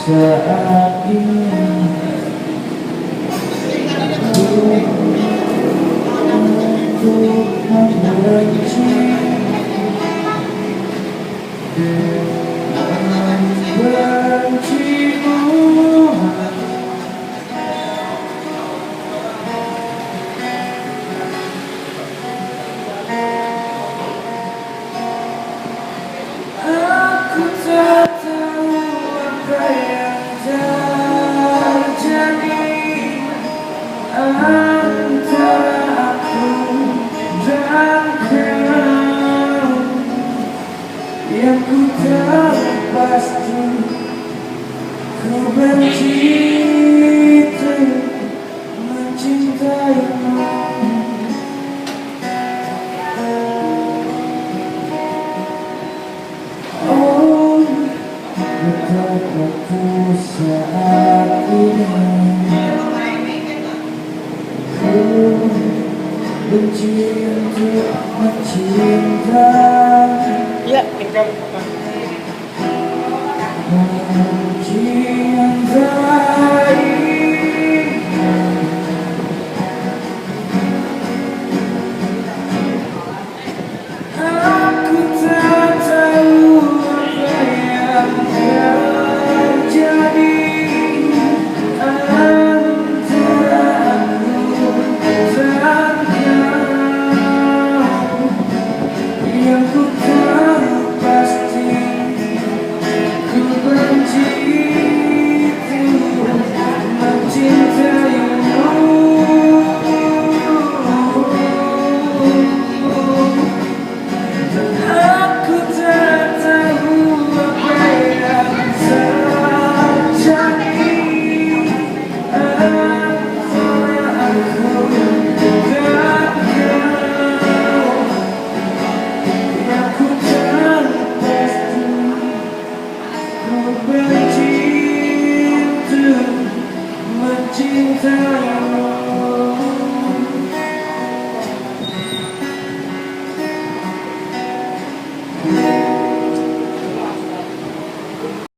Saat ini untuk membenci membencimu. Aku tak tahu apa yang terjadi antara aku dan kau. Yang ku tahu pasti ku benci itu mencintaimu. Oh, betapa ku saat ini ku benci untuk mencinta. Ya, Mencintaimu. Aku tak tahu apa yang terjadi antara aku dan kau. Yang ku tahu pasti ku benci itu mencintaimu. Aku tak tahu apa yang terjadi antara aku dan kau. Yang ku tahu pasti ku benci itu mencintaimu.